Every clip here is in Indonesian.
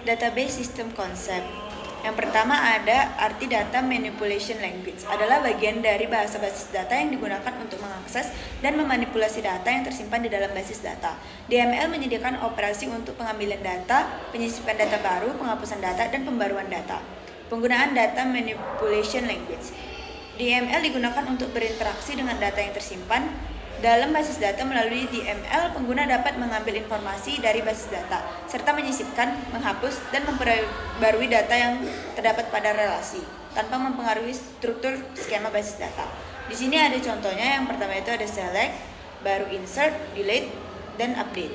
Database System Concept. Yang pertama ada arti data manipulation language, adalah bagian dari bahasa basis data yang digunakan untuk mengakses dan memanipulasi data yang tersimpan di dalam basis data. DML menyediakan operasi untuk pengambilan data, penyisipan data baru, penghapusan data, dan pembaruan data. Penggunaan data manipulation language. DML digunakan untuk berinteraksi dengan data yang tersimpan dalam basis data. Melalui DML, pengguna dapat mengambil informasi dari basis data, serta menyisipkan, menghapus, dan memperbarui data yang terdapat pada relasi, tanpa mempengaruhi struktur skema basis data. Di sini ada contohnya. Yang pertama itu ada select, baru insert, delete, dan update.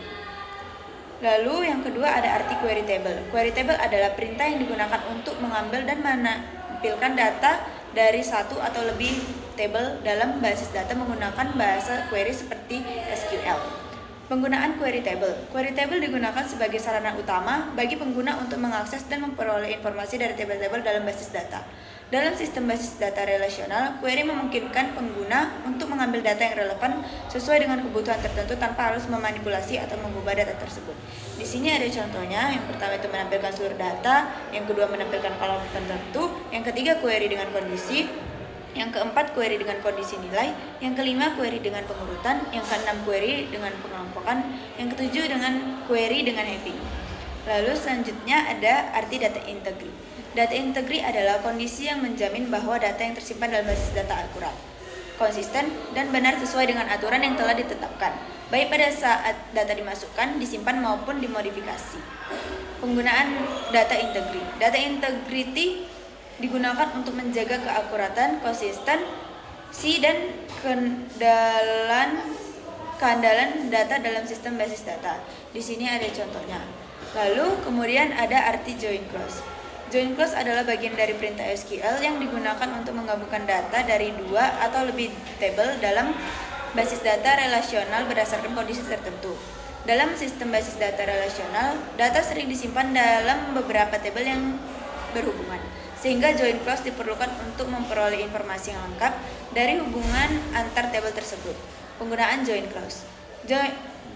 Lalu yang kedua ada arti query table. Query table adalah perintah yang digunakan untuk mengambil dan menampilkan data dari satu atau lebih table dalam basis data menggunakan bahasa query seperti SQL. Penggunaan query table. Query table digunakan sebagai sarana utama bagi pengguna untuk mengakses dan memperoleh informasi dari tabel-tabel dalam basis data. Dalam sistem basis data relasional, query memungkinkan pengguna untuk mengambil data yang relevan sesuai dengan kebutuhan tertentu tanpa harus memanipulasi atau mengubah data tersebut. Di sini ada contohnya. Yang pertama itu menampilkan seluruh data, yang kedua menampilkan kolom tertentu, yang ketiga query dengan kondisi, yang keempat query dengan kondisi nilai, yang kelima query dengan pengurutan, yang keenam query dengan pengelompokan, yang ketujuh dengan query dengan heading. Lalu selanjutnya ada arti data integrity. Data integrity adalah kondisi yang menjamin bahwa data yang tersimpan dalam basis data akurat, konsisten, dan benar sesuai dengan aturan yang telah ditetapkan, baik pada saat data dimasukkan, disimpan, maupun dimodifikasi. Penggunaan data integrity. Data integrity digunakan untuk menjaga keakuratan, konsistensi, dan keandalan data dalam sistem basis data. Di sini ada contohnya. Lalu kemudian ada arti join clause. Join clause adalah bagian dari perintah SQL yang digunakan untuk menggabungkan data dari dua atau lebih tabel dalam basis data relasional berdasarkan kondisi tertentu. Dalam sistem basis data relasional, data sering disimpan dalam beberapa tabel yang berhubungan, sehingga join clause diperlukan untuk memperoleh informasi yang lengkap dari hubungan antar tabel tersebut. Penggunaan join clause.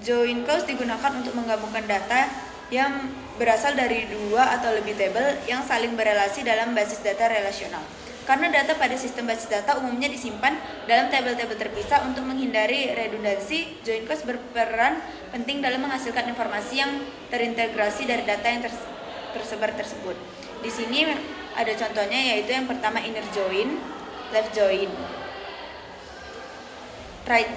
Join clause digunakan untuk menggabungkan data yang berasal dari dua atau lebih tabel yang saling berelasi dalam basis data relasional. Karena data pada sistem basis data umumnya disimpan dalam tabel-tabel terpisah, untuk menghindari redundansi, join clause berperan penting dalam menghasilkan informasi yang terintegrasi dari data yang tersebar tersebut. Di sini ada contohnya, yaitu yang pertama inner join, left join, right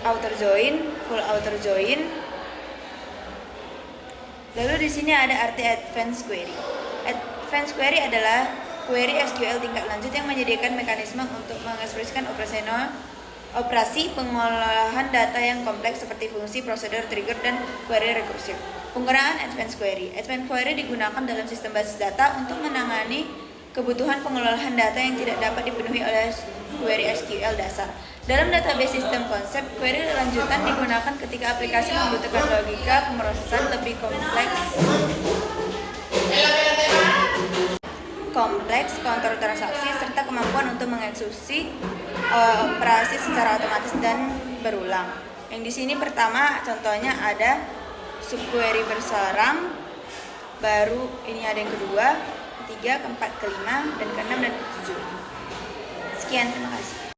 outer join, full outer join. Lalu di sini ada arti advanced query. Advanced query adalah query SQL tingkat lanjut yang menyediakan mekanisme untuk mengekspresikan operasi pengolahan data yang kompleks seperti fungsi, prosedur, trigger, dan query rekursif. Penggunaan advanced query. Advanced query digunakan dalam sistem basis data untuk menangani kebutuhan pengelolaan data yang tidak dapat dipenuhi oleh query SQL dasar. Dalam database sistem konsep, query lanjutan digunakan ketika aplikasi membutuhkan logika pemrosesan lebih kompleks, kontrol transaksi, serta kemampuan untuk mengeksekusi operasi secara otomatis dan berulang. Yang di sini pertama contohnya ada subquery bersarang, baru ini ada yang kedua, ketiga, keempat, kelima, dan keenam, dan ketujuh. Sekian, terima kasih.